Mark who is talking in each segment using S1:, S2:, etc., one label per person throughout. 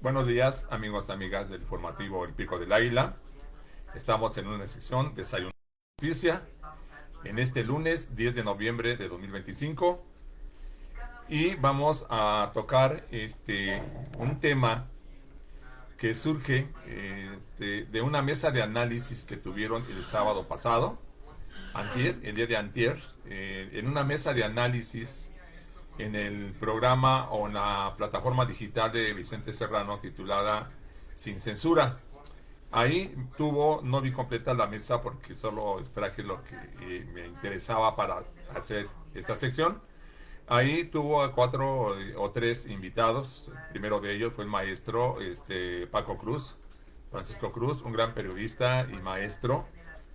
S1: Buenos días, amigos y amigas del informativo El Pico del Águila. Estamos en una sección Desayuno Noticia en este lunes 10 de noviembre de 2025 y vamos a tocar un tema que surge de una mesa de análisis que tuvieron el sábado pasado, el día de antier, en una mesa de análisis en el programa o en la plataforma digital de Vicente Serrano titulada Sin Censura. Ahí no vi completa la mesa porque solo extraje lo que me interesaba para hacer esta sección. Ahí tuvo a cuatro o tres invitados. El primero de ellos fue el maestro Paco Cruz, Francisco Cruz, un gran periodista y maestro,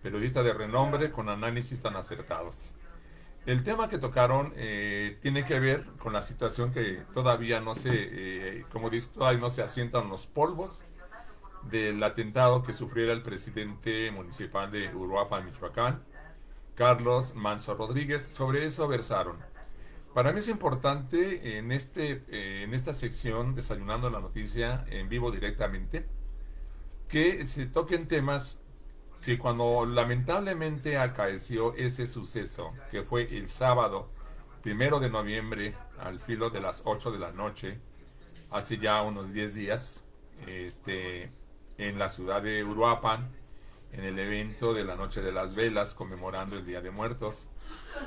S1: periodista de renombre con análisis tan acertados. El tema que tocaron tiene que ver con la situación que todavía no se, como dice, todavía no se asientan los polvos del atentado que sufriera el presidente municipal de Uruapan, Michoacán, Carlos Manso Rodríguez. Sobre eso versaron. Para mí es importante en esta sección, Desayunando la Noticia, en vivo directamente, que se toquen temas que cuando lamentablemente acaeció ese suceso, que fue el sábado 1 de noviembre, al filo de las 8 de la noche, hace ya unos 10 días, en la ciudad de Uruapan, en el evento de la Noche de las Velas, conmemorando el Día de Muertos.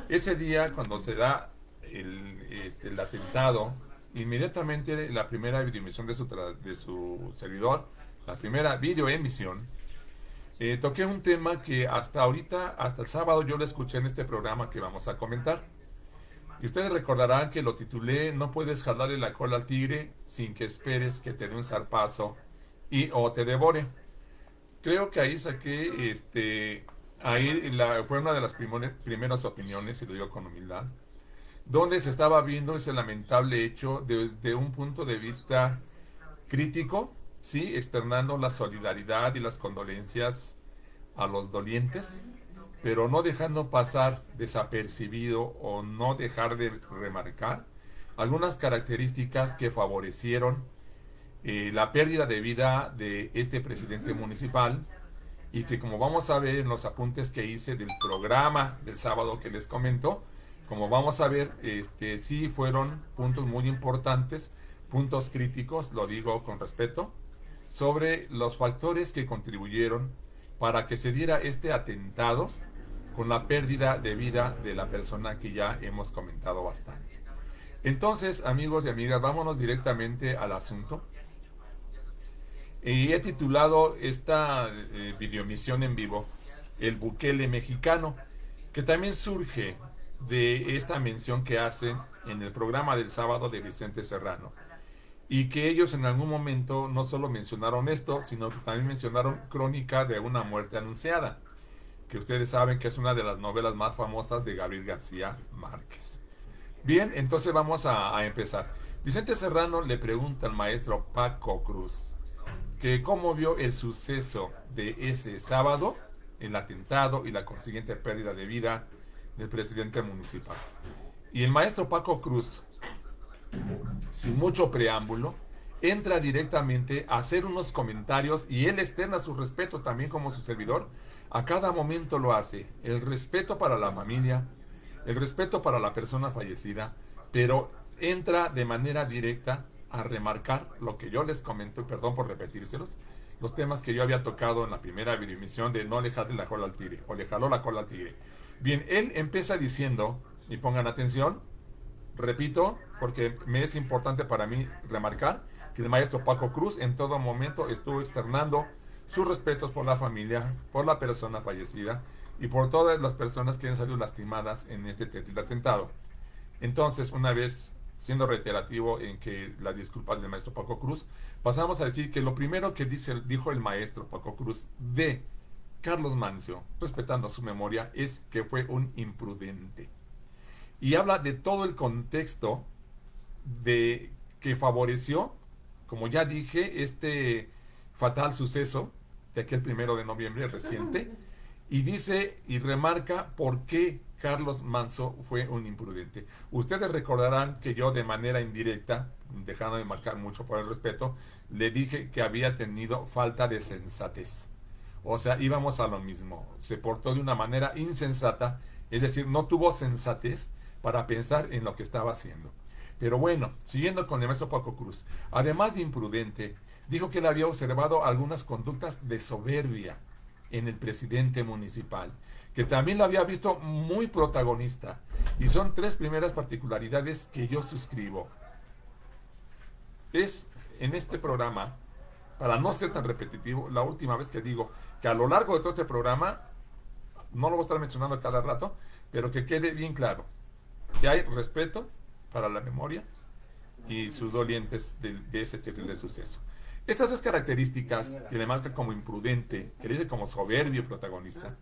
S1: Ese día, cuando se da el atentado, inmediatamente la primera videoemisión de su servidor, la primera videoemisión, toqué un tema que hasta ahorita, hasta el sábado, yo lo escuché en este programa que vamos a comentar. Y ustedes recordarán que lo titulé No puedes jalarle la cola al tigre sin que esperes que te dé un zarpazo o te devore. Creo que ahí saqué, fue una de las primeras opiniones, y lo digo con humildad, donde se estaba viendo ese lamentable hecho desde un punto de vista crítico, sí, externando la solidaridad y las condolencias a los dolientes, pero no dejando pasar desapercibido o no dejar de remarcar algunas características que favorecieron la pérdida de vida de este presidente municipal, y que, como vamos a ver en los apuntes que hice del programa del sábado que les comento, como vamos a ver, sí fueron puntos muy importantes, puntos críticos, lo digo con respeto, sobre los factores que contribuyeron para que se diera este atentado con la pérdida de vida de la persona que ya hemos comentado bastante. Entonces, amigos y amigas, vámonos directamente al asunto. Y he titulado esta videoemisión en vivo El Bukele Mexicano, que también surge de esta mención que hacen en el programa del sábado de Vicente Serrano, y que ellos en algún momento no solo mencionaron esto, sino que también mencionaron Crónica de una muerte anunciada, que ustedes saben que es una de las novelas más famosas de Gabriel García Márquez. Bien, entonces vamos a empezar. Vicente Serrano le pregunta al maestro Paco Cruz que cómo vio el suceso de ese sábado, el atentado y la consiguiente pérdida de vida del presidente municipal. Y el maestro Paco Cruz, sin mucho preámbulo, entra directamente a hacer unos comentarios, y él externa su respeto también como su servidor. A cada momento lo hace. El respeto para la familia, el respeto para la persona fallecida, pero entra de manera directa a remarcar lo que yo les comento, y perdón por repetírselos, los temas que yo había tocado en la primera videoemisión de no le jale la cola al tigre, o le jaló la cola al tigre. Bien, él empieza diciendo, y pongan atención, repito, porque me es importante para mí remarcar que el maestro Paco Cruz en todo momento estuvo externando sus respetos por la familia, por la persona fallecida y por todas las personas que han salido lastimadas en este terrible atentado. Entonces, una vez siendo reiterativo en que las disculpas del maestro Paco Cruz, pasamos a decir que lo primero que dijo el maestro Paco Cruz de Carlos Manso, respetando su memoria, es que fue un imprudente. Y habla de todo el contexto de que favoreció, como ya dije, este fatal suceso de aquel 1 de noviembre reciente, y dice y remarca por qué Carlos Manso fue un imprudente. Ustedes recordarán que yo de manera indirecta, dejando de marcar mucho por el respeto, le dije que había tenido falta de sensatez. O sea, íbamos a lo mismo. Se portó de una manera insensata, es decir, no tuvo sensatez para pensar en lo que estaba haciendo. Pero bueno, siguiendo con el maestro Paco Cruz, además de imprudente, dijo que él había observado algunas conductas de soberbia en el presidente municipal, que también lo había visto muy protagonista. Y son tres primeras particularidades que yo suscribo. Es en este programa, para no ser tan repetitivo, la última vez que digo que a lo largo de todo este programa, no lo voy a estar mencionando cada rato, pero que quede bien claro que hay respeto para la memoria y sus dolientes de ese terrible suceso. Estas dos características que le marcan como imprudente, que le dice como soberbio protagonista,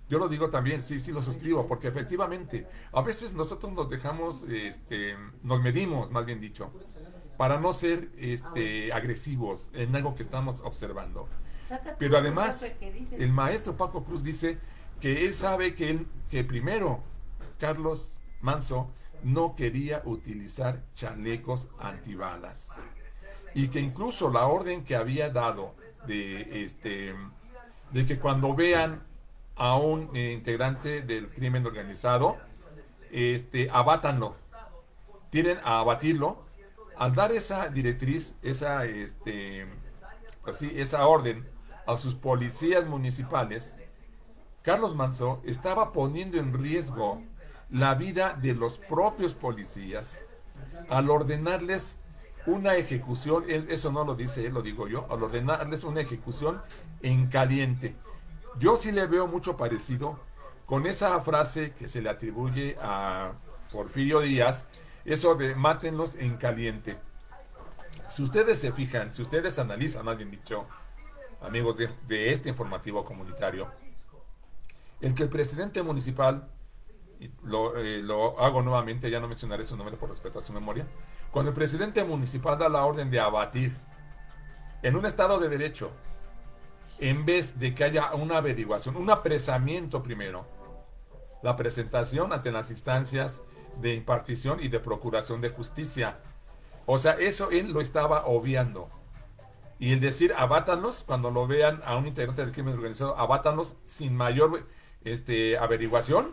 S1: yo lo digo también, sí lo suscribo, porque efectivamente, a veces nosotros nos dejamos, nos medimos, más bien dicho, para no ser agresivos en algo que estamos observando. Pero además, el maestro Paco Cruz dice que él sabe que primero Carlos Manso no quería utilizar chalecos antibalas y que incluso la orden que había dado de que cuando vean a un integrante del crimen organizado, abátanlo, tienen a abatirlo. Al dar esa directriz, esa orden a sus policías municipales, Carlos Manso estaba poniendo en riesgo la vida de los propios policías al ordenarles una ejecución. Eso no lo dice él, lo digo yo, al ordenarles una ejecución en caliente. Yo sí le veo mucho parecido con esa frase que se le atribuye a Porfirio Díaz, eso de mátenlos en caliente. Si ustedes se fijan, si ustedes analizan, más bien dicho, amigos de este informativo comunitario, el que el presidente municipal, y lo hago nuevamente, ya no mencionaré su nombre por respeto a su memoria, cuando el presidente municipal da la orden de abatir en un estado de derecho, en vez de que haya una averiguación, un apresamiento primero, la presentación ante las instancias de impartición y de procuración de justicia. O sea, eso él lo estaba obviando. Y el decir abátanlos, cuando lo vean a un integrante del crimen organizado, abátanlos sin mayor averiguación,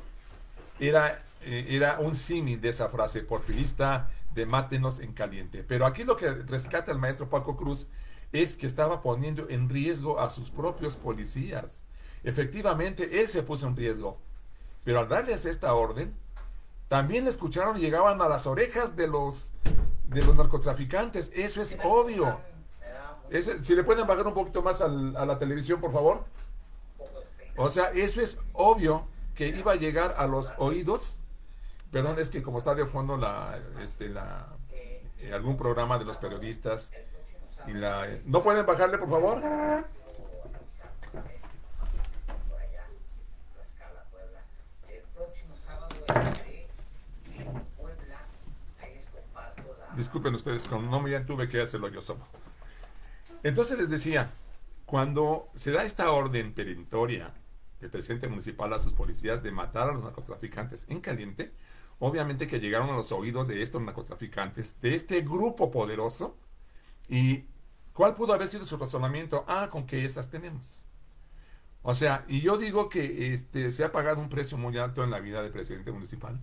S1: era un símil de esa frase porfirista de mátenos en caliente. Pero aquí lo que rescata el maestro Paco Cruz es que estaba poniendo en riesgo a sus propios policías. Efectivamente, él se puso en riesgo. Pero al darles esta orden, también le escucharon y llegaban a las orejas de los narcotraficantes. Eso es obvio. Si le pueden bajar un poquito más a la televisión, por favor. O sea, eso es obvio que iba a llegar a los oídos. Perdón, es que como está de fondo algún programa de los periodistas. ¿No pueden bajarle, por favor? Disculpen ustedes, no me tuve que hacerlo yo solo. Entonces les decía, cuando se da esta orden perentoria del presidente municipal a sus policías de matar a los narcotraficantes en caliente, obviamente que llegaron a los oídos de estos narcotraficantes, de este grupo poderoso. ¿Y cuál pudo haber sido su razonamiento? Con que esas tenemos. O sea, y yo digo que se ha pagado un precio muy alto en la vida del presidente municipal,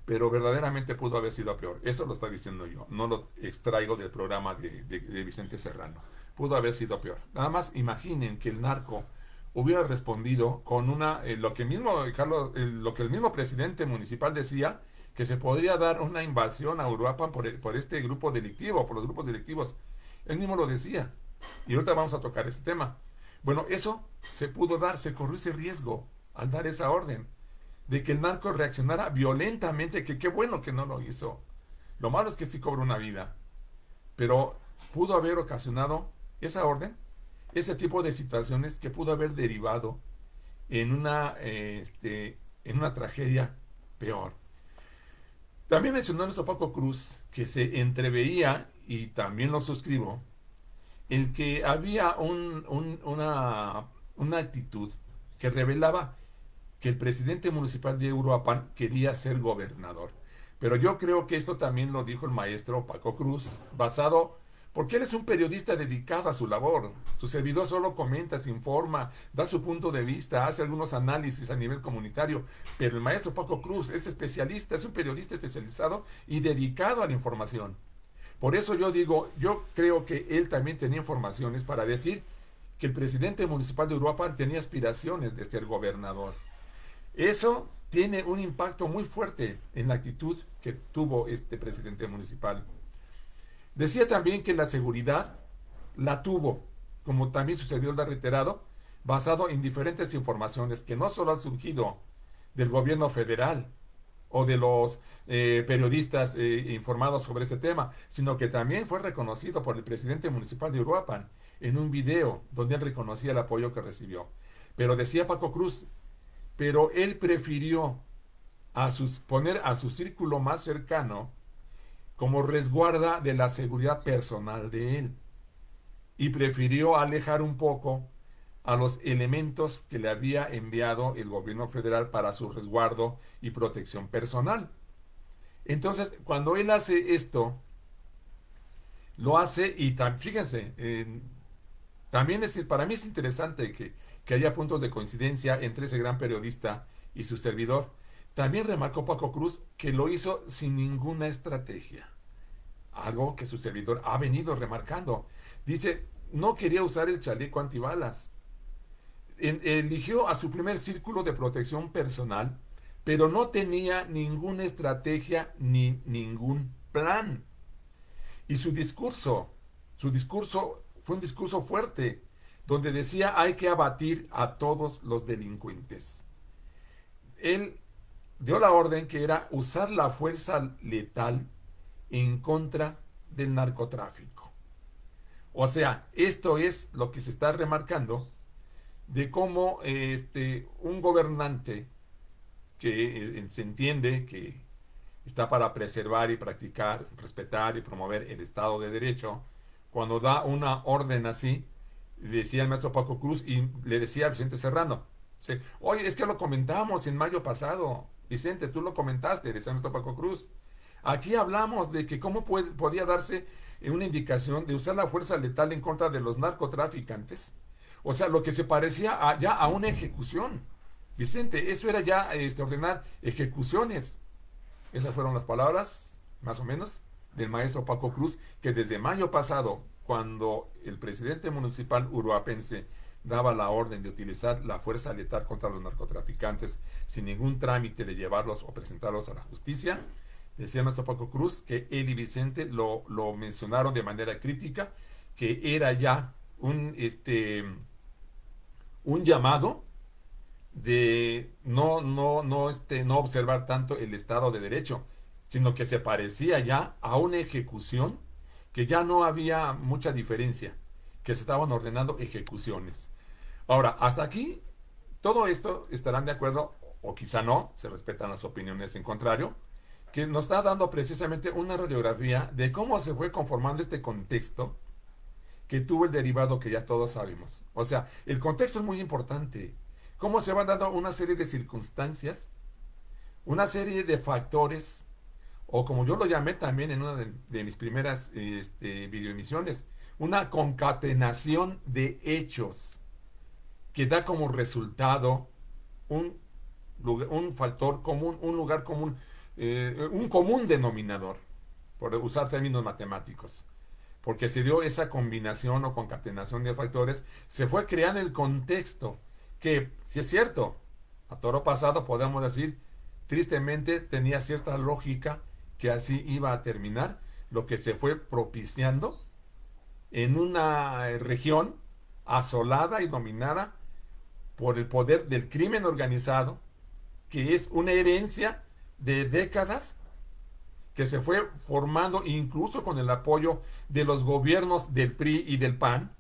S1: pero verdaderamente pudo haber sido peor. Eso lo está diciendo yo, no lo extraigo del programa de Vicente Serrano. Pudo haber sido peor. Nada más imaginen que el narco hubiera respondido con lo que el mismo presidente municipal decía, que se podría dar una invasión a Uruapan por este grupo delictivo, por los grupos delictivos. Él mismo lo decía. Y ahorita vamos a tocar ese tema. Bueno, eso se pudo dar, se corrió ese riesgo al dar esa orden de que el narco reaccionara violentamente, que qué bueno que no lo hizo. Lo malo es que sí cobró una vida. Pero pudo haber ocasionado esa orden, ese tipo de situaciones que pudo haber derivado en una tragedia peor. También mencionó nuestro Paco Cruz que se entreveía, y también lo suscribo, el que había una actitud que revelaba que el presidente municipal de Uruapan quería ser gobernador. Pero yo creo que esto también lo dijo el maestro Paco Cruz, basado, porque él es un periodista dedicado a su labor. Su servidor solo comenta, se informa, da su punto de vista, hace algunos análisis a nivel comunitario. Pero el maestro Paco Cruz es especialista, es un periodista especializado y dedicado a la información. Por eso yo digo, yo creo que él también tenía informaciones para decir que el presidente municipal de Uruapan tenía aspiraciones de ser gobernador. Eso tiene un impacto muy fuerte en la actitud que tuvo este presidente municipal. Decía también que la seguridad la tuvo, como también su servidor lo ha reiterado, basado en diferentes informaciones que no solo han surgido del gobierno federal o de los periodistas informados sobre este tema, sino que también fue reconocido por el presidente municipal de Uruapan en un video donde él reconocía el apoyo que recibió. Pero decía Paco Cruz, pero él prefirió poner a su círculo más cercano como resguarda de la seguridad personal de él y prefirió alejar un poco a los elementos que le había enviado el gobierno federal para su resguardo y protección personal. Entonces, cuando él hace esto, lo hace y fíjense, también para mí es interesante que haya puntos de coincidencia entre ese gran periodista y su servidor. También remarcó Paco Cruz que lo hizo sin ninguna estrategia, algo que su servidor ha venido remarcando. Dice, no quería usar el chaleco antibalas. Eligió a su primer círculo de protección personal, pero no tenía ninguna estrategia ni ningún plan. Y su discurso fue un discurso fuerte, donde decía hay que abatir a todos los delincuentes. Él dio la orden que era usar la fuerza letal en contra del narcotráfico. O sea, esto es lo que se está remarcando de cómo un gobernante que se entiende que está para preservar y practicar, respetar y promover el Estado de Derecho, cuando da una orden así, decía el maestro Paco Cruz y le decía a Vicente Serrano, oye, es que lo comentamos en mayo pasado, Vicente, tú lo comentaste, decía el maestro Paco Cruz. Aquí hablamos de que cómo podía darse una indicación de usar la fuerza letal en contra de los narcotraficantes. O sea, lo que se parecía ya a una ejecución. Vicente, eso era ya ordenar ejecuciones. Esas fueron las palabras, más o menos, del maestro Paco Cruz, que desde mayo pasado, cuando el presidente municipal uruapense daba la orden de utilizar la fuerza letal contra los narcotraficantes sin ningún trámite de llevarlos o presentarlos a la justicia, decía nuestro Paco Cruz que él y Vicente lo mencionaron de manera crítica, que era ya un llamado de no observar tanto el Estado de Derecho, sino que se parecía ya a una ejecución, que ya no había mucha diferencia, que se estaban ordenando ejecuciones. Ahora, hasta aquí, todo esto estarán de acuerdo, o quizá no, se respetan las opiniones en contrario, que nos está dando precisamente una radiografía de cómo se fue conformando este contexto que tuvo el derivado que ya todos sabemos. O sea, el contexto es muy importante. Cómo se van dando una serie de circunstancias, una serie de factores, o como yo lo llamé también en una de mis primeras videoemisiones, una concatenación de hechos que da como resultado un factor común, un lugar común, un común denominador, por usar términos matemáticos. Porque se dio esa combinación o concatenación de factores, se fue creando el contexto, que, si es cierto, a toro pasado podemos decir, tristemente tenía cierta lógica que así iba a terminar, lo que se fue propiciando en una región asolada y dominada por el poder del crimen organizado, que es una herencia de décadas que se fue formando incluso con el apoyo de los gobiernos del PRI y del PAN,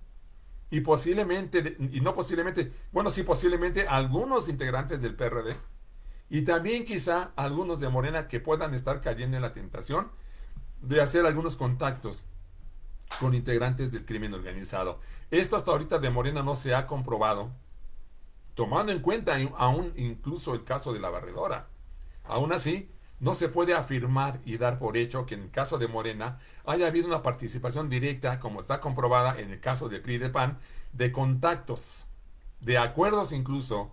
S1: y posiblemente, y no posiblemente, bueno, sí posiblemente algunos integrantes del PRD, y también quizá algunos de Morena que puedan estar cayendo en la tentación de hacer algunos contactos con integrantes del crimen organizado. Esto hasta ahorita de Morena no se ha comprobado, tomando en cuenta aún incluso el caso de la barredora. Aún así, no se puede afirmar y dar por hecho que en el caso de Morena haya habido una participación directa, como está comprobada en el caso de PRI y de PAN, de contactos, de acuerdos incluso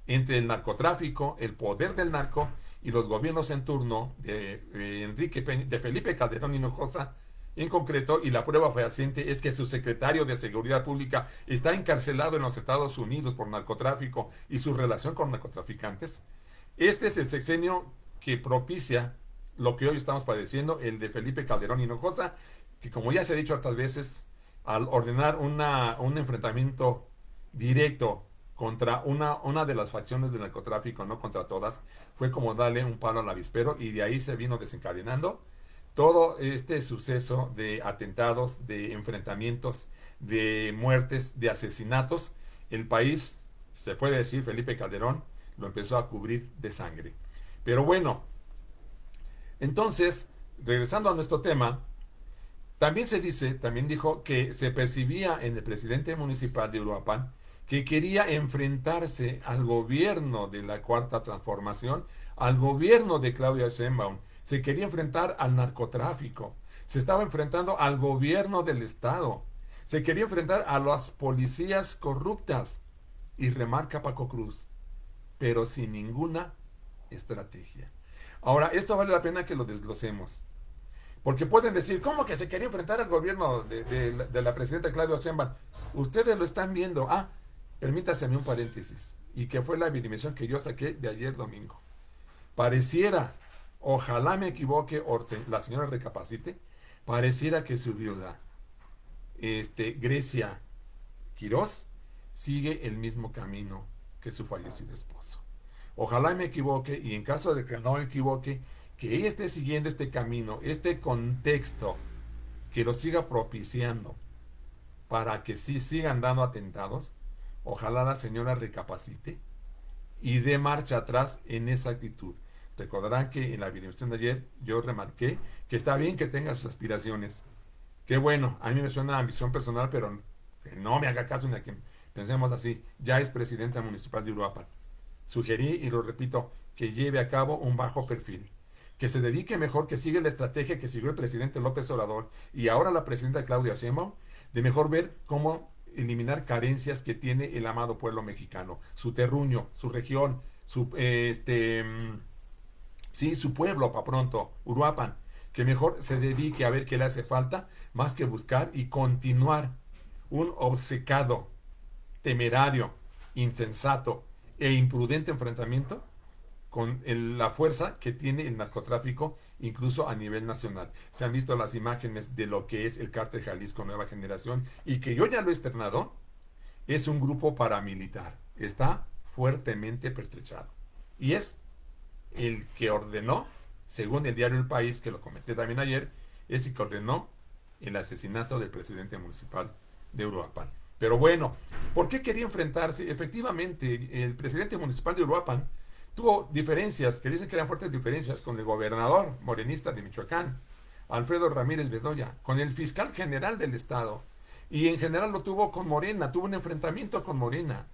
S1: entre el narcotráfico, el poder del narco y los gobiernos en turno de Felipe Calderón Hinojosa en concreto, y la prueba fehaciente es que su secretario de Seguridad Pública está encarcelado en los Estados Unidos por narcotráfico y su relación con narcotraficantes. Este es el sexenio que propicia lo que hoy estamos padeciendo, el de Felipe Calderón Hinojosa, que como ya se ha dicho otras veces, al ordenar un enfrentamiento directo contra una de las facciones del narcotráfico, no contra todas, fue como darle un palo al avispero, y de ahí se vino desencadenando todo este suceso de atentados, de enfrentamientos, de muertes, de asesinatos. El país, se puede decir, Felipe Calderón lo empezó a cubrir de sangre. Pero bueno, entonces, regresando a nuestro tema, también dijo que se percibía en el presidente municipal de Uruapan que quería enfrentarse al gobierno de la Cuarta Transformación, al gobierno de Claudia Sheinbaum. Se quería enfrentar al narcotráfico, se estaba enfrentando al gobierno del Estado, se quería enfrentar a las policías corruptas, y remarca Paco Cruz, pero sin ninguna estrategia. Ahora, esto vale la pena que lo desglosemos, porque pueden decir, ¿cómo que se quería enfrentar al gobierno de la presidenta Claudia Sheinbaum? Ustedes lo están viendo. Permítaseme un paréntesis, y que fue la dimensión que yo saqué de ayer domingo. Pareciera, ojalá me equivoque o la señora recapacite, pareciera que su viuda, Grecia Quirós, sigue el mismo camino que su fallecido esposo. Ojalá me equivoque, y en caso de que no me equivoque, que ella esté siguiendo este camino, este contexto, que lo siga propiciando para que sí sigan dando atentados. Ojalá la señora recapacite y dé marcha atrás en esa actitud. Recordarán que en la videoemisión de ayer yo remarqué que está bien que tenga sus aspiraciones. Qué bueno, a mí me suena ambición personal, pero que no me haga caso ni a quien pensemos así. Ya es presidenta municipal de Uruapan. Sugerí, y lo repito, que lleve a cabo un bajo perfil, que se dedique mejor, que siga la estrategia que siguió el presidente López Obrador y ahora la presidenta Claudia Sheinbaum, de mejor ver cómo eliminar carencias que tiene el amado pueblo mexicano, su terruño, su región, su pueblo, para pronto, Uruapan, que mejor se dedique a ver qué le hace falta, más que buscar y continuar un obcecado, temerario, insensato e imprudente enfrentamiento con la fuerza que tiene el narcotráfico, incluso a nivel nacional. Se han visto las imágenes de lo que es el Cártel Jalisco Nueva Generación, y que yo ya lo he externado, es un grupo paramilitar. Está fuertemente pertrechado. Y es el que ordenó, según el diario El País, que lo comenté también ayer, es el que ordenó el asesinato del presidente municipal de Uruapan. Pero bueno, ¿por qué quería enfrentarse? Efectivamente, el presidente municipal de Uruapan tuvo diferencias, que dicen que eran fuertes diferencias, con el gobernador morenista de Michoacán, Alfredo Ramírez Bedoya, con el fiscal general del estado, y en general lo tuvo con Morena, tuvo un enfrentamiento con Morena,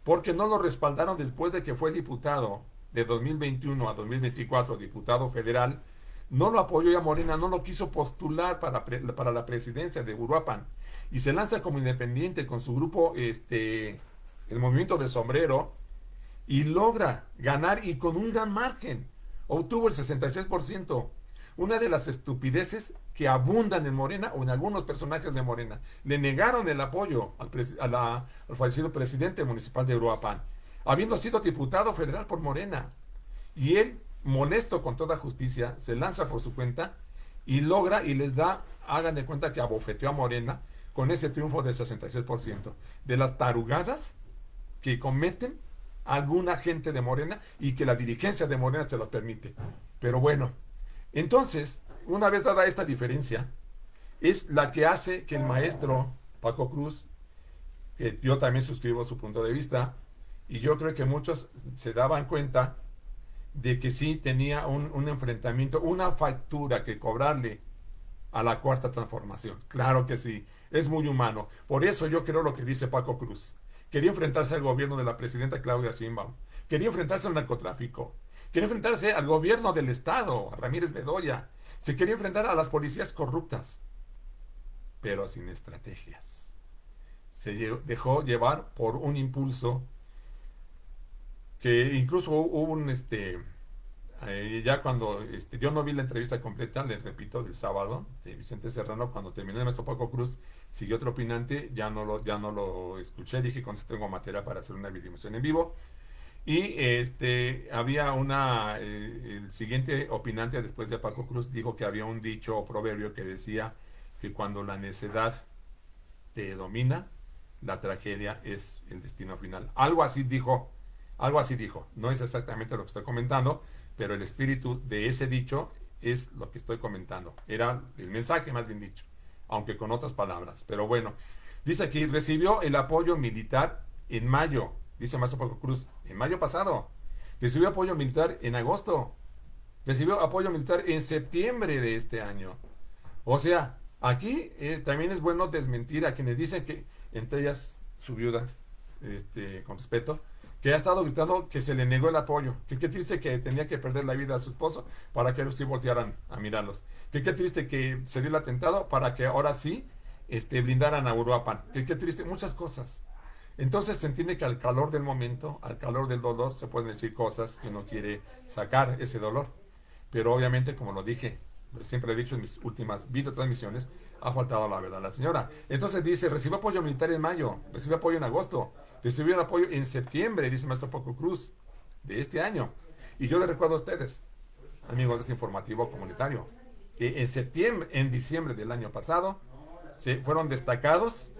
S1: porque no lo respaldaron después de que fue diputado de 2021 a 2024, diputado federal. No lo apoyó ya Morena, no lo quiso postular para la presidencia de Uruapan, y se lanza como independiente con su grupo, el Movimiento de Sombrero, y logra ganar, y con un gran margen. Obtuvo el 66%. Una de las estupideces que abundan en Morena, o en algunos personajes de Morena. Le negaron el apoyo al fallecido presidente municipal de Uruapan, habiendo sido diputado federal por Morena. Y él, molesto con toda justicia, se lanza por su cuenta y logra, y les da, hagan de cuenta que abofeteó a Morena con ese triunfo del 66%. De las tarugadas que cometen alguna gente de Morena, y que la dirigencia de Morena se lo permite. Pero bueno, entonces, una vez dada esta diferencia, es la que hace que el maestro Paco Cruz, que yo también suscribo su punto de vista, y yo creo que muchos se daban cuenta de que sí tenía un enfrentamiento, una factura que cobrarle a la Cuarta Transformación. Claro que sí, es muy humano. Por eso yo creo lo que dice Paco Cruz, quería enfrentarse al gobierno de la presidenta Claudia Sheinbaum, quería enfrentarse al narcotráfico, quería enfrentarse al gobierno del Estado, a Ramírez Bedoya, se quería enfrentar a las policías corruptas, pero sin estrategias. Dejó llevar por un impulso que incluso hubo ya cuando yo no vi la entrevista completa, les repito, del sábado, de Vicente Serrano, cuando terminó el maestro Paco Cruz, siguió otro opinante, ya no lo escuché, dije, con esto tengo materia para hacer una videoemisión en vivo. Y había el siguiente opinante después de Paco Cruz dijo que había un dicho o proverbio que decía que cuando la necedad te domina, la tragedia es el destino final. Algo así dijo. No es exactamente lo que estoy comentando, pero el espíritu de ese dicho es lo que estoy comentando. Era el mensaje, más bien dicho, aunque con otras palabras. Pero bueno, dice aquí, recibió el apoyo militar en mayo, dice el maestro Paco Cruz, en mayo pasado. Recibió apoyo militar en agosto. Recibió apoyo militar en septiembre de este año. O sea, aquí también es bueno desmentir a quienes dicen que, entre ellas su viuda, con respeto, que ha estado gritando que se le negó el apoyo, que qué triste que tenía que perder la vida a su esposo para que ellos sí voltearan a mirarlos, que qué triste que se dio el atentado para que ahora sí blindaran a Uruapan, que qué triste, muchas cosas. Entonces se entiende que al calor del momento, al calor del dolor, se pueden decir cosas que uno quiere sacar ese dolor. Pero obviamente, como lo dije, siempre he dicho en mis últimas videotransmisiones, ha faltado la verdad a la señora. Entonces dice, recibió apoyo militar en mayo, recibió apoyo en agosto, recibió apoyo en septiembre, dice el maestro Paco Cruz, de este año. Y yo les recuerdo a ustedes, amigos de este informativo comunitario, que en diciembre del año pasado, se fueron destacados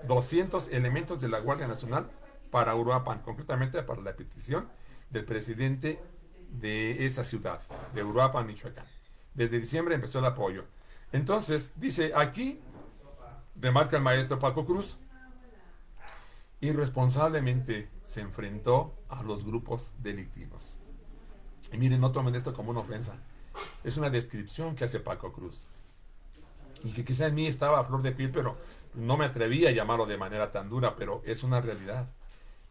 S1: 200 elementos de la Guardia Nacional para Uruapan, concretamente para la petición del presidente de esa ciudad, de Uruapan, Michoacán. Desde diciembre empezó el apoyo. Entonces, dice aquí, remarca el maestro Paco Cruz, irresponsablemente se enfrentó a los grupos delictivos. Y miren, no tomen esto como una ofensa. Es una descripción que hace Paco Cruz. Y que quizá en mí estaba a flor de piel, pero no me atrevía a llamarlo de manera tan dura, pero es una realidad.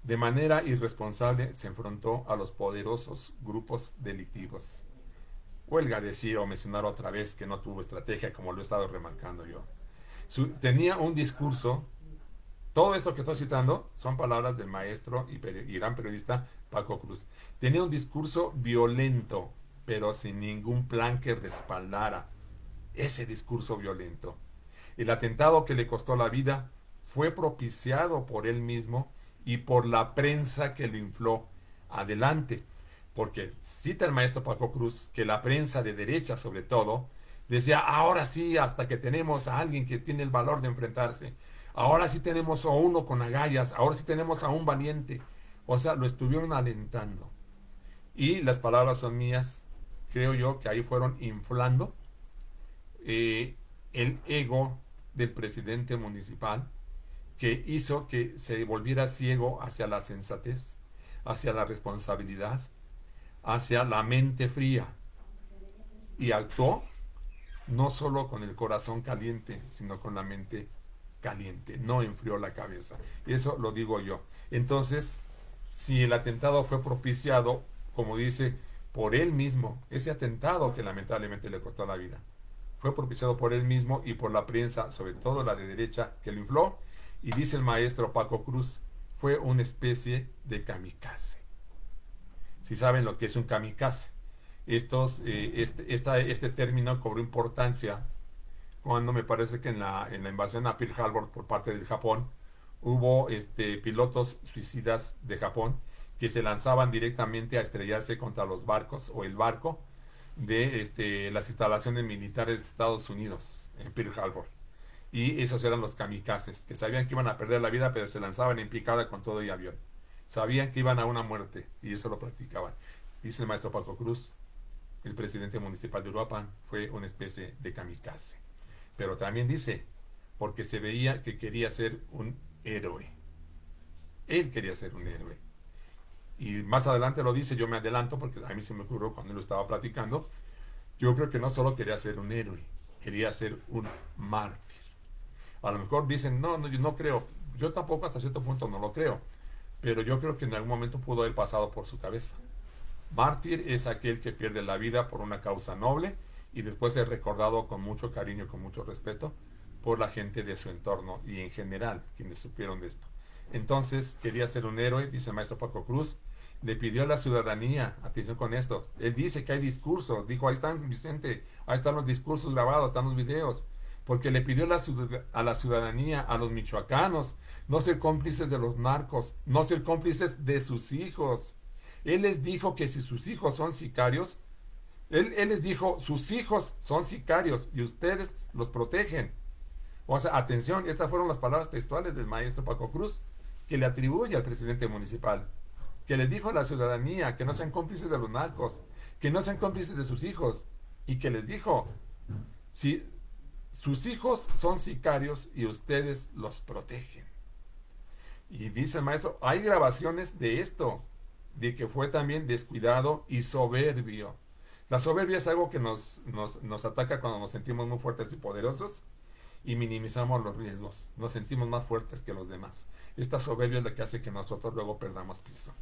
S1: De manera irresponsable se enfrentó a los poderosos grupos delictivos. Huelga decir o mencionar otra vez que no tuvo estrategia, como lo he estado remarcando yo. Tenía un discurso, todo esto que estoy citando son palabras del maestro y gran periodista Paco Cruz. Tenía un discurso violento, pero sin ningún plan que respaldara ese discurso violento. El atentado que le costó la vida fue propiciado por él mismo y por la prensa que lo infló. Adelante, porque cita el maestro Paco Cruz que la prensa de derecha, sobre todo, decía, ahora sí, hasta que tenemos a alguien que tiene el valor de enfrentarse, ahora sí tenemos a uno con agallas, ahora sí tenemos a un valiente. O sea, lo estuvieron alentando. Y las palabras son mías, creo yo que ahí fueron inflando el ego del presidente municipal, que hizo que se volviera ciego hacia la sensatez, hacia la responsabilidad, hacia la mente fría, y actuó no solo con el corazón caliente, sino con la mente caliente, no enfrió la cabeza. Eso lo digo yo. Entonces, si el atentado fue propiciado, como dice, por él mismo, ese atentado que lamentablemente le costó la vida, fue propiciado por él mismo y por la prensa, sobre todo la de derecha, que lo infló. Y dice el maestro Paco Cruz, fue una especie de kamikaze. Si saben lo que es un kamikaze, este término cobró importancia cuando me parece que en la invasión a Pearl Harbor por parte del Japón, hubo pilotos suicidas de Japón que se lanzaban directamente a estrellarse contra los barcos o el barco de las instalaciones militares de Estados Unidos en Pearl Harbor. Y esos eran los kamikazes, que sabían que iban a perder la vida, pero se lanzaban en picada con todo y avión. Sabían que iban a una muerte y eso lo practicaban. Dice el maestro Paco Cruz, el presidente municipal de Uruapan fue una especie de kamikaze. Pero también dice, porque se veía que quería ser un héroe. Él quería ser un héroe. Y más adelante lo dice, yo me adelanto porque a mí se me ocurrió cuando él lo estaba platicando. Yo creo que no solo quería ser un héroe, quería ser un mártir. A lo mejor dicen, no, yo no creo. Yo tampoco hasta cierto punto no lo creo, pero yo creo que en algún momento pudo haber pasado por su cabeza. Mártir es aquel que pierde la vida por una causa noble y después es recordado con mucho cariño, con mucho respeto por la gente de su entorno y en general quienes supieron de esto. Entonces quería ser un héroe, dice el maestro Paco Cruz, le pidió a la ciudadanía, atención con esto, él dice que hay discursos, dijo, ahí están Vicente, ahí están los discursos grabados, están los videos, porque le pidió a la ciudadanía, a los michoacanos, no ser cómplices de los narcos, no ser cómplices de sus hijos. Él les dijo que si sus hijos son sicarios, él les dijo, sus hijos son sicarios y ustedes los protegen. O sea, atención, estas fueron las palabras textuales del maestro Paco Cruz, que le atribuye al presidente municipal, que le dijo a la ciudadanía que no sean cómplices de los narcos, que no sean cómplices de sus hijos, y que les dijo, si sus hijos son sicarios y ustedes los protegen. Y dice el maestro, hay grabaciones de esto, de que fue también descuidado y soberbio. La soberbia es algo que nos ataca cuando nos sentimos muy fuertes y poderosos y minimizamos los riesgos. Nos sentimos más fuertes que los demás. Esta soberbia es la que hace que nosotros luego perdamos piso.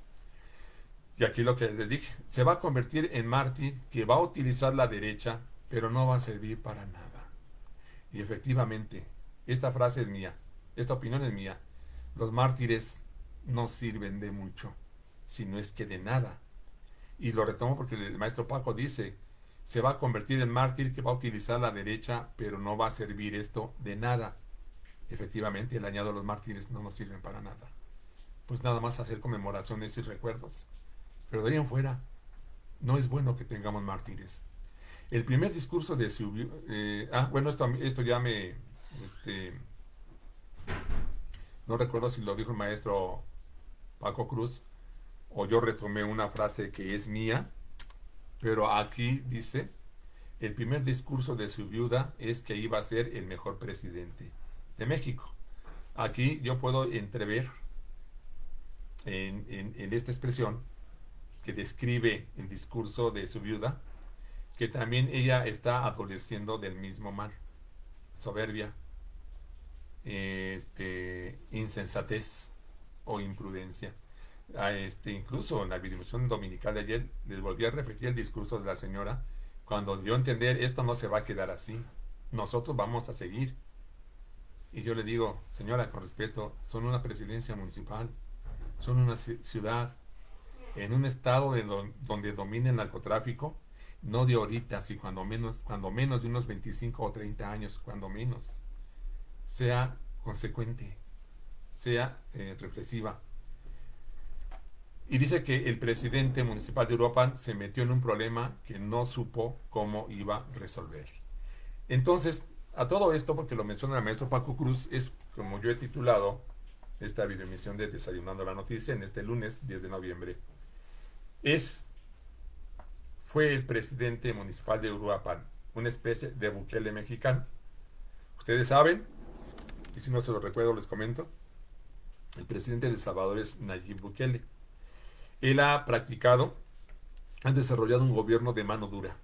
S1: Y aquí lo que les dije, se va a convertir en mártir que va a utilizar la derecha, pero no va a servir para nada. Y efectivamente, esta frase es mía, esta opinión es mía. Los mártires no sirven de mucho, si no es que de nada. Y lo retomo porque el maestro Paco dice, se va a convertir en mártir que va a utilizar la derecha, pero no va a servir esto de nada. Efectivamente, el añado a los mártires no nos sirven para nada. Pues nada más hacer conmemoraciones y recuerdos. Pero de ahí en fuera, no es bueno que tengamos mártires. El primer discurso de su... bueno, esto ya me... no recuerdo si lo dijo el maestro Paco Cruz, o yo retomé una frase que es mía, pero aquí dice, el primer discurso de su viuda es que iba a ser el mejor presidente de México. Aquí yo puedo entrever en esta expresión que describe el discurso de su viuda, que también ella está adoleciendo del mismo mal, soberbia, insensatez o imprudencia. Incluso en la videoemisión dominical de ayer les volví a repetir el discurso de la señora cuando dio a entender esto no se va a quedar así, nosotros vamos a seguir. Y yo le digo, señora, con respeto, son una presidencia municipal, son una ciudad en un estado donde domina el narcotráfico, no de ahorita, sino cuando menos de unos 25 o 30 años, cuando menos. Sea consecuente, sea reflexiva. Y dice que el presidente municipal de Uruapan se metió en un problema que no supo cómo iba a resolver. Entonces, a todo esto, porque lo menciona el maestro Paco Cruz, es como yo he titulado esta videoemisión de Desayunando la Noticia en este lunes 10 de noviembre. Fue el presidente municipal de Uruapan, una especie de Bukele mexicano. Ustedes saben, y si no se lo recuerdo les comento, el presidente de El Salvador es Nayib Bukele. Él ha desarrollado un gobierno de mano dura,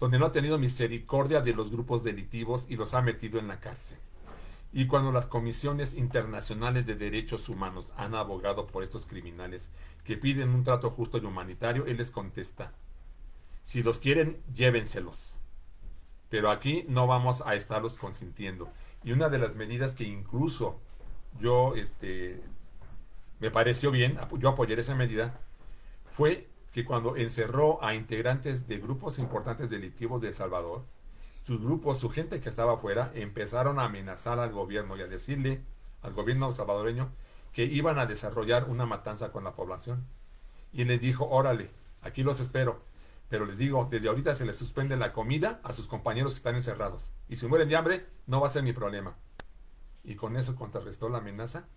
S1: donde no ha tenido misericordia de los grupos delictivos y los ha metido en la cárcel. Y cuando las comisiones internacionales de derechos humanos han abogado por estos criminales que piden un trato justo y humanitario, él les contesta, si los quieren, llévenselos. Pero aquí no vamos a estarlos consintiendo. Y una de las medidas que incluso yo me pareció bien, yo apoyaré esa medida, fue que cuando encerró a integrantes de grupos importantes delictivos de El Salvador, sus grupos, su gente que estaba afuera, empezaron a amenazar al gobierno y a decirle al gobierno salvadoreño que iban a desarrollar una matanza con la población. Y les dijo, órale, aquí los espero, pero les digo, desde ahorita se les suspende la comida a sus compañeros que están encerrados. Y si mueren de hambre, no va a ser mi problema. Y con eso contrarrestó la amenaza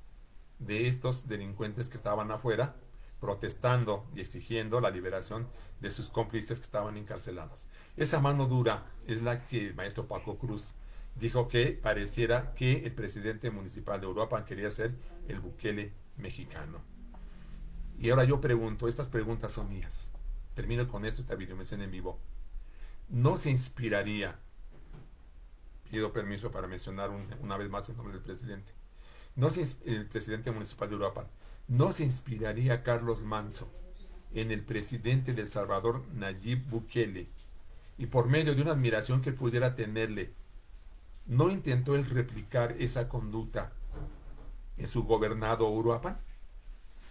S1: de estos delincuentes que estaban afuera, protestando y exigiendo la liberación de sus cómplices que estaban encarcelados. Esa mano dura es la que el maestro Paco Cruz dijo que pareciera que el presidente municipal de Uruapan quería ser el Bukele mexicano. Y ahora yo pregunto, estas preguntas son mías. Termino con esto, esta videomención en vivo. ¿No se inspiraría, pido permiso para mencionar una vez más el nombre del presidente, el presidente municipal de Uruapan, ¿no se inspiraría Carlos Manso en el presidente de El Salvador, Nayib Bukele, y por medio de una admiración que pudiera tenerle, no intentó él replicar esa conducta en su gobernado Uruapan?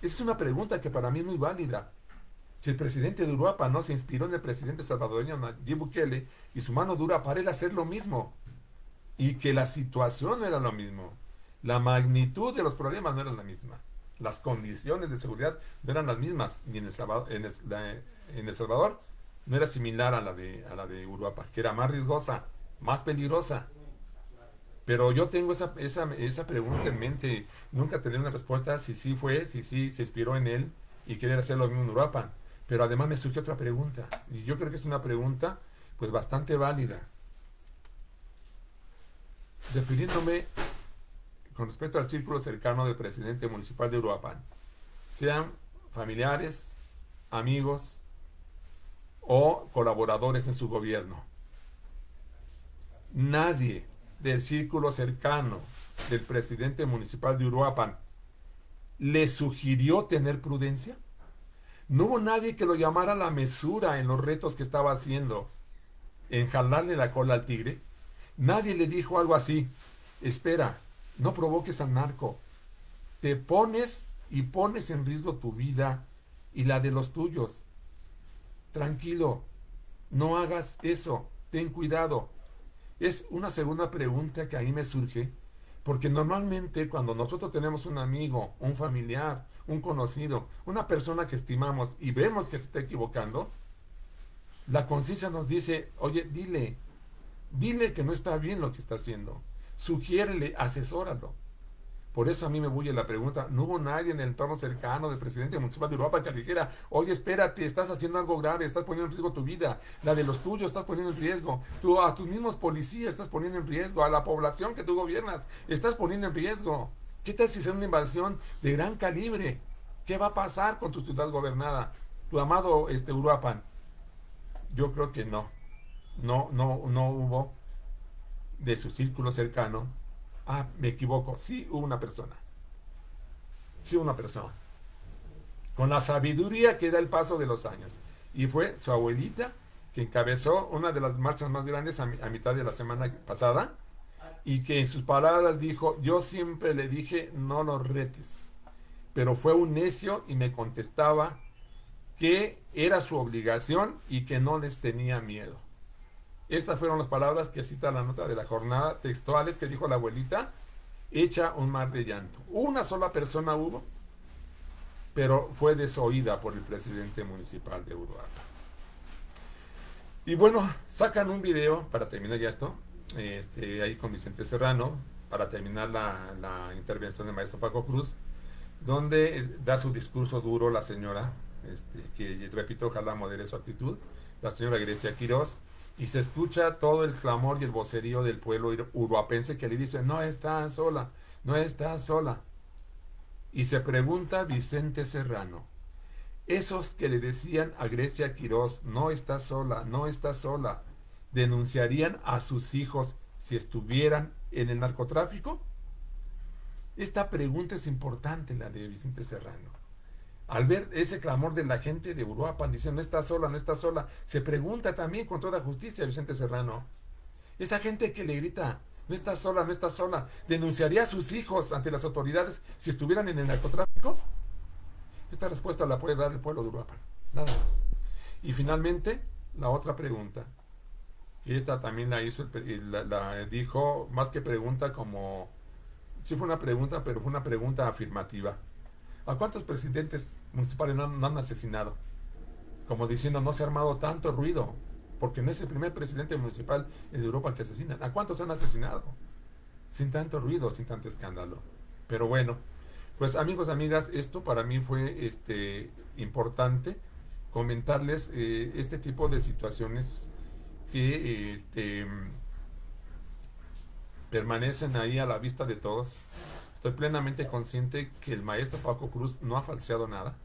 S1: Esa es una pregunta que para mí es muy válida. Si el presidente de Uruapan no se inspiró en el presidente salvadoreño Nayib Bukele y su mano dura para él hacer lo mismo, y que la situación no era lo mismo, la magnitud de los problemas no era la misma, las condiciones de seguridad no eran las mismas, ni en El Salvador, en El Salvador no era similar a la de Uruapan, que era más riesgosa, más peligrosa. Pero yo tengo esa pregunta en mente. Nunca tendré una respuesta si sí fue, si sí se inspiró en él y querer hacer lo mismo en Uruapan. Pero además me surgió otra pregunta. Y yo creo que es una pregunta pues bastante válida. Refiriéndome con respecto al círculo cercano del presidente municipal de Uruapan, sean familiares, amigos o colaboradores en su gobierno. Nadie del círculo cercano del presidente municipal de Uruapan le sugirió tener prudencia. No hubo nadie que lo llamara a la mesura en los retos que estaba haciendo, en jalarle la cola al tigre. Nadie le dijo algo así: espera, no provoques al narco, te pones y pones en riesgo tu vida y la de los tuyos. Tranquilo, no hagas eso, ten cuidado. Es una segunda pregunta que ahí me surge, porque normalmente cuando nosotros tenemos un amigo, un familiar, un conocido, una persona que estimamos y vemos que se está equivocando, la conciencia nos dice: oye, dile que no está bien lo que está haciendo, sugiérele, asesóralo. Por eso a mí me bulle la pregunta: no hubo nadie en el entorno cercano del presidente municipal de Uruapan que le dijera: oye, espérate, estás haciendo algo grave, estás poniendo en riesgo tu vida, la de los tuyos estás poniendo en riesgo, tú a tus mismos policías estás poniendo en riesgo, a la población que tú gobiernas estás poniendo en riesgo. ¿Qué tal si es una invasión de gran calibre? ¿Qué va a pasar con tu ciudad gobernada, tu amado Uruapan? Yo creo que no hubo de su círculo cercano. Ah, me equivoco, sí hubo una persona. Sí hubo una persona. Con la sabiduría que da el paso de los años. Y fue su abuelita que encabezó una de las marchas más grandes a mitad de la semana pasada. Y que en sus palabras dijo: yo siempre le dije, no los retes. Pero fue un necio y me contestaba que era su obligación y que no les tenía miedo. Estas fueron las palabras que cita la nota de la jornada, textuales que dijo la abuelita, hecha un mar de llanto. Una sola persona hubo, pero fue desoída por el presidente municipal de Uruapan. Y bueno, sacan un video, para terminar ya esto, ahí con Vicente Serrano, para terminar la intervención del maestro Paco Cruz, donde da su discurso duro la señora, que repito, ojalá modere su actitud, la señora Grecia Quirós. Y se escucha todo el clamor y el vocerío del pueblo uruapense que le dice: no estás sola, no estás sola. Y se pregunta Vicente Serrano: esos que le decían a Grecia Quirós, no estás sola, no estás sola, ¿denunciarían a sus hijos si estuvieran en el narcotráfico? Esta pregunta es importante, la de Vicente Serrano. Al ver ese clamor de la gente de Uruapan diciendo: no está sola, no está sola, se pregunta también con toda justicia Vicente Serrano: esa gente que le grita: no está sola, no está sola, ¿denunciaría a sus hijos ante las autoridades si estuvieran en el narcotráfico? Esta respuesta la puede dar el pueblo de Uruapan, nada más. Y finalmente, la otra pregunta, y esta también la hizo, la dijo más que pregunta, como sí fue una pregunta, pero fue una pregunta afirmativa: ¿a cuántos presidentes municipales no han asesinado? Como diciendo: no se ha armado tanto ruido, porque no es el primer presidente municipal de Europa que asesinan. ¿A cuántos han asesinado? Sin tanto ruido, sin tanto escándalo. Pero bueno, pues amigos, amigas, esto para mí fue importante comentarles este tipo de situaciones que permanecen ahí a la vista de todos. Estoy plenamente consciente que el maestro Paco Cruz no ha falseado nada.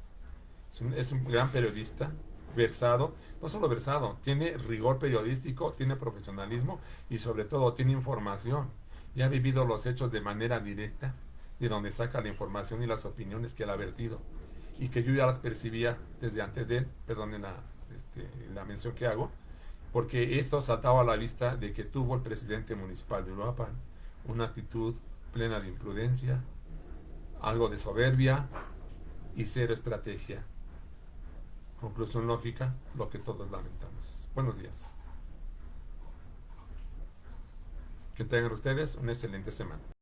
S1: Es un gran periodista, versado, no solo versado, tiene rigor periodístico, tiene profesionalismo y sobre todo tiene información. Y ha vivido los hechos de manera directa, de donde saca la información y las opiniones que él ha vertido, y que yo ya las percibía desde antes de él, perdonen la mención que hago, porque esto saltaba a la vista de que tuvo el presidente municipal de Uruapan una actitud plena de imprudencia, algo de soberbia y cero estrategia. Conclusión lógica, lo que todos lamentamos. Buenos días. Que tengan ustedes una excelente semana.